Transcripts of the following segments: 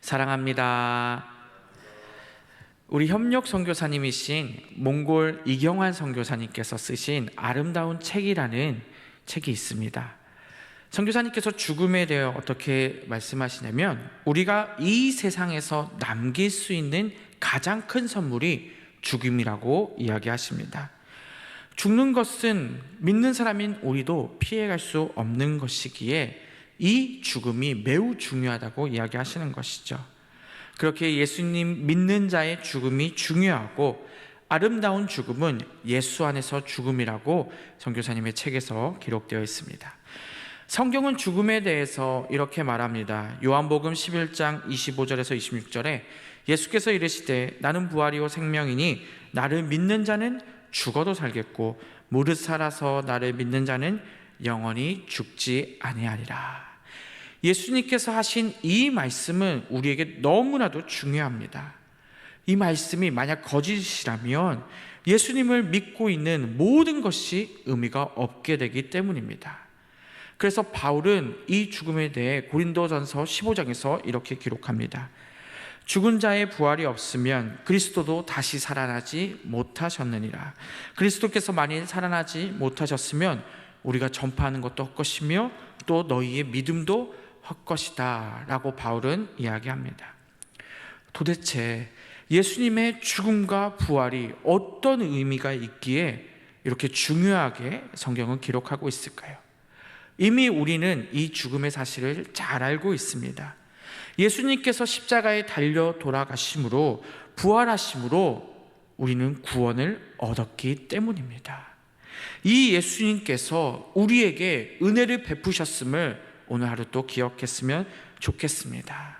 사랑합니다. 우리 협력 선교사님이신 몽골 이경환 선교사님께서 쓰신 아름다운 책이라는 책이 있습니다. 선교사님께서 죽음에 대해 어떻게 말씀하시냐면, 우리가 이 세상에서 남길 수 있는 가장 큰 선물이 죽음이라고 이야기하십니다. 죽는 것은 믿는 사람인 우리도 피해갈 수 없는 것이기에 이 죽음이 매우 중요하다고 이야기하시는 것이죠. 그렇게 예수님 믿는 자의 죽음이 중요하고 아름다운 죽음은 예수 안에서 죽음이라고 선교사님의 책에서 기록되어 있습니다. 성경은 죽음에 대해서 이렇게 말합니다. 요한복음 11장 25절에서 26절에 예수께서 이르시되 나는 부활이요 생명이니 나를 믿는 자는 죽어도 살겠고 무릇 살아서 나를 믿는 자는 영원히 죽지 아니하리라. 예수님께서 하신 이 말씀은 우리에게 너무나도 중요합니다. 이 말씀이 만약 거짓이라면 예수님을 믿고 있는 모든 것이 의미가 없게 되기 때문입니다. 그래서 바울은 이 죽음에 대해 고린도전서 15장에서 이렇게 기록합니다. 죽은 자의 부활이 없으면 그리스도도 다시 살아나지 못하셨느니라. 그리스도께서 만일 살아나지 못하셨으면 우리가 전파하는 것도 헛것이며 또 너희의 믿음도 헛것이다 라고 바울은 이야기합니다. 도대체 예수님의 죽음과 부활이 어떤 의미가 있기에 이렇게 중요하게 성경은 기록하고 있을까요? 이미 우리는 이 죽음의 사실을 잘 알고 있습니다. 예수님께서 십자가에 달려 돌아가심으로 부활하심으로 우리는 구원을 얻었기 때문입니다. 이 예수님께서 우리에게 은혜를 베푸셨음을 오늘 하루 또 기억했으면 좋겠습니다.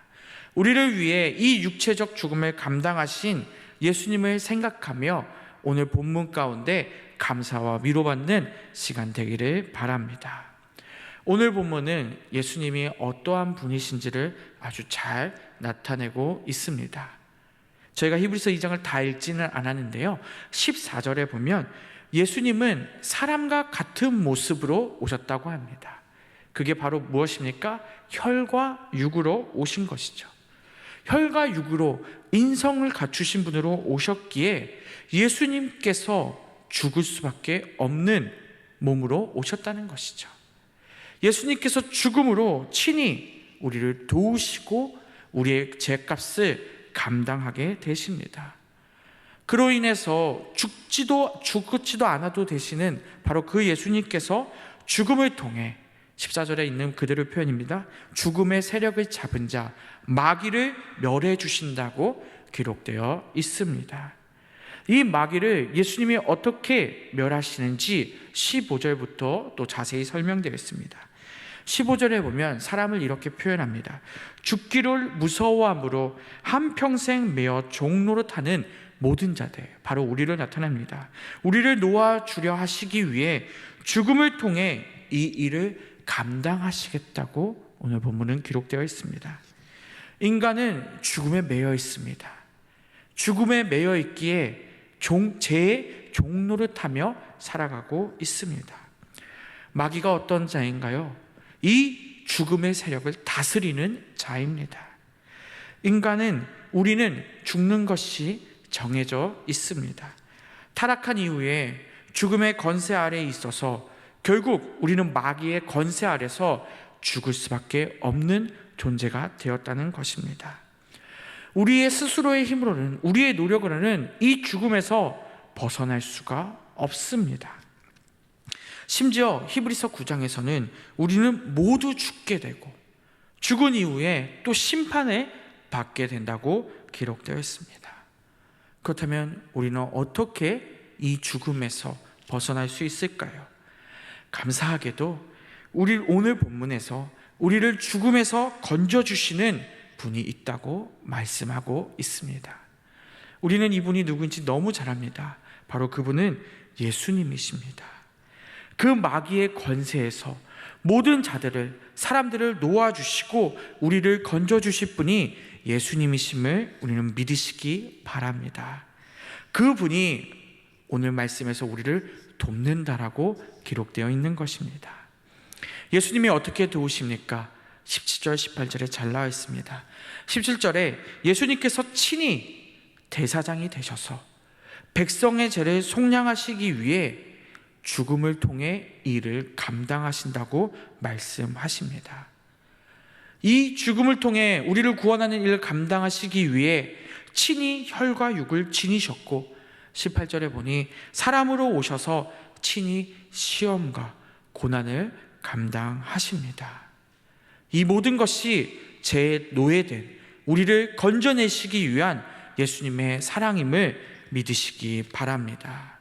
우리를 위해 이 육체적 죽음을 감당하신 예수님을 생각하며 오늘 본문 가운데 감사와 위로받는 시간 되기를 바랍니다. 오늘 본문은 예수님이 어떠한 분이신지를 아주 잘 나타내고 있습니다. 저희가 히브리서 2장을 다 읽지는 않았는데요, 14절에 보면 예수님은 사람과 같은 모습으로 오셨다고 합니다. 그게 바로 무엇입니까? 혈과 육으로 오신 것이죠. 혈과 육으로 인성을 갖추신 분으로 오셨기에 예수님께서 죽을 수밖에 없는 몸으로 오셨다는 것이죠. 예수님께서 죽음으로 친히 우리를 도우시고 우리의 죄값을 감당하게 되십니다. 그로 인해서 죽지도 않아도 되시는 바로 그 예수님께서 죽음을 통해 14절에 있는 그대로 표현입니다. 죽음의 세력을 잡은 자 마귀를 멸해 주신다고 기록되어 있습니다. 이 마귀를 예수님이 어떻게 멸하시는지 15절부터 또 자세히 설명되어 있습니다. 15절에 보면 사람을 이렇게 표현합니다. 죽기를 무서워함으로 한평생 매어 종노릇하는 모든 자들, 바로 우리를 나타냅니다. 우리를 놓아주려 하시기 위해 죽음을 통해 이 일을 감당하시겠다고 오늘 본문은 기록되어 있습니다. 인간은 죽음에 매여 있습니다. 죽음에 매여 있기에 죄의 종노릇하며 살아가고 있습니다. 마귀가 어떤 자인가요? 이 죽음의 세력을 다스리는 자입니다. 우리는 죽는 것이 정해져 있습니다. 타락한 이후에 죽음의 권세 아래에 있어서 결국 우리는 마귀의 권세 아래서 죽을 수밖에 없는 존재가 되었다는 것입니다. 우리의 스스로의 힘으로는, 우리의 노력으로는 이 죽음에서 벗어날 수가 없습니다. 심지어 히브리서 9장에서는 우리는 모두 죽게 되고 죽은 이후에 또 심판을 받게 된다고 기록되어 있습니다. 그렇다면 우리는 어떻게 이 죽음에서 벗어날 수 있을까요? 감사하게도 오늘 본문에서 우리를 죽음에서 건져주시는 분이 있다고 말씀하고 있습니다. 우리는 이분이 누구인지 너무 잘 압니다. 바로 그분은 예수님이십니다. 그 마귀의 권세에서 모든 사람들을 놓아주시고 우리를 건져주실 분이 예수님이심을 우리는 믿으시기 바랍니다. 그분이 오늘 말씀에서 우리를 돕는다라고 기록되어 있는 것입니다. 예수님이 어떻게 도우십니까? 17절 18절에 잘 나와 있습니다. 17절에 예수님께서 친히 대사장이 되셔서 백성의 죄를 속량하시기 위해 죽음을 통해 이를 감당하신다고 말씀하십니다. 이 죽음을 통해 우리를 구원하는 일을 감당하시기 위해 친히 혈과 육을 지니셨고, 18절에 보니 사람으로 오셔서 친히 시험과 고난을 감당하십니다. 이 모든 것이 죄에 노예된 우리를 건져내시기 위한 예수님의 사랑임을 믿으시기 바랍니다.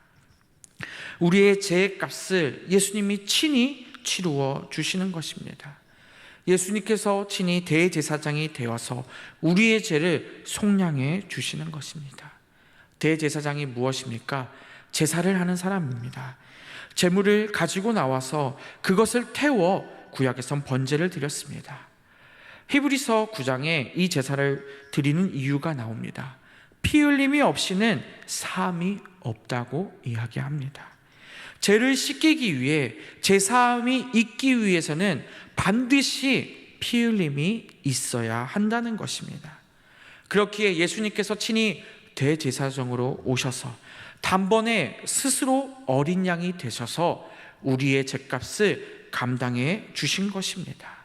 우리의 죄의 값을 예수님이 친히 치루어 주시는 것입니다. 예수님께서 친히 대제사장이 되어서 우리의 죄를 속량해 주시는 것입니다. 대제사장이 무엇입니까? 제사를 하는 사람입니다. 제물을 가지고 나와서 그것을 태워 구약에선 번제를 드렸습니다. 히브리서 9장에 이 제사를 드리는 이유가 나옵니다. 피 흘림이 없이는 사함이 없다고 이야기합니다. 죄를 씻기기 위해 제사함이 있기 위해서는 반드시 피 흘림이 있어야 한다는 것입니다. 그렇기에 예수님께서 친히 대제사장으로 오셔서 단번에 스스로 어린 양이 되셔서 우리의 죄값을 감당해 주신 것입니다.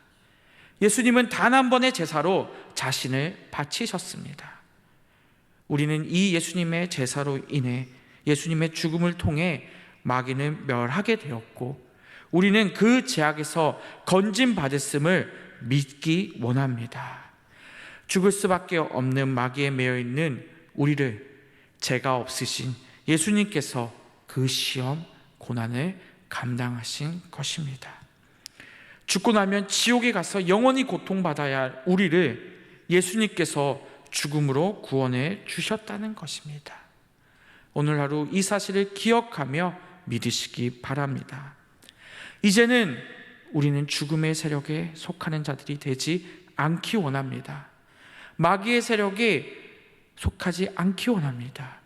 예수님은 단 한 번의 제사로 자신을 바치셨습니다. 우리는 이 예수님의 제사로 인해 예수님의 죽음을 통해 마귀는 멸하게 되었고, 우리는 그 죄악에서 건짐받았음을 믿기 원합니다. 죽을 수밖에 없는 마귀에 매여 있는 우리를 죄가 없으신 예수님께서 그 시험, 고난을 감당하신 것입니다. 죽고 나면 지옥에 가서 영원히 고통받아야 할 우리를 예수님께서 죽음으로 구원해 주셨다는 것입니다. 오늘 하루 이 사실을 기억하며 믿으시기 바랍니다. 이제는 우리는 죽음의 세력에 속하는 자들이 되지 않기 원합니다. 마귀의 세력에 속하지 않기 원합니다.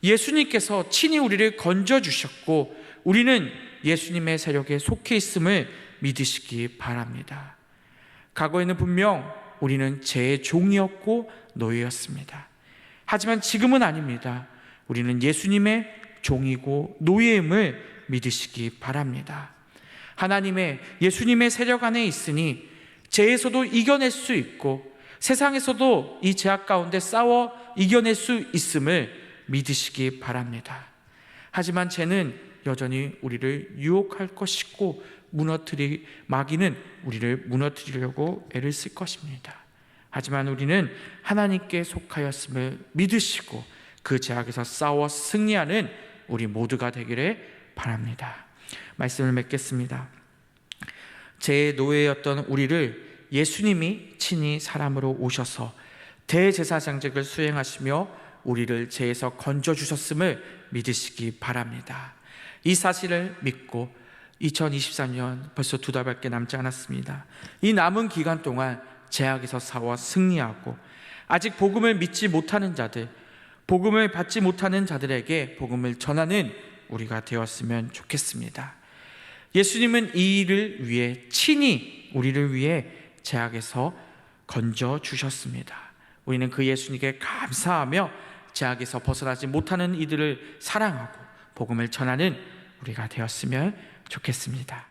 예수님께서 친히 우리를 건져주셨고 우리는 예수님의 세력에 속해 있음을 믿으시기 바랍니다. 과거에는 분명 우리는 죄의 종이었고 노예였습니다. 하지만 지금은 아닙니다. 우리는 예수님의 종이고 노예임을 믿으시기 바랍니다. 하나님의 예수님의 세력 안에 있으니 죄에서도 이겨낼 수 있고 세상에서도 이 죄악 가운데 싸워 이겨낼 수 있음을 믿으시기 바랍니다. 하지만 죄는 여전히 우리를 유혹할 것이고 마귀는 우리를 무너뜨리려고 애를 쓸 것입니다. 하지만 우리는 하나님께 속하였음을 믿으시고 그 죄악에서 싸워 승리하는 우리 모두가 되기를 바랍니다. 말씀을 맺겠습니다. 죄의 노예였던 우리를 예수님이 친히 사람으로 오셔서 대제사장직을 수행하시며 우리를 죄에서 건져주셨음을 믿으시기 바랍니다. 이 사실을 믿고 2023년 벌써 2달밖에 남지 않았습니다. 이 남은 기간 동안 죄악에서 싸워 승리하고 아직 복음을 믿지 못하는 자들, 복음을 받지 못하는 자들에게 복음을 전하는 우리가 되었으면 좋겠습니다. 예수님은 이 일을 위해 친히 우리를 위해 죄악에서 건져 주셨습니다. 우리는 그 예수님께 감사하며 죄악에서 벗어나지 못하는 이들을 사랑하고 복음을 전하는 우리가 되었으면 좋겠습니다.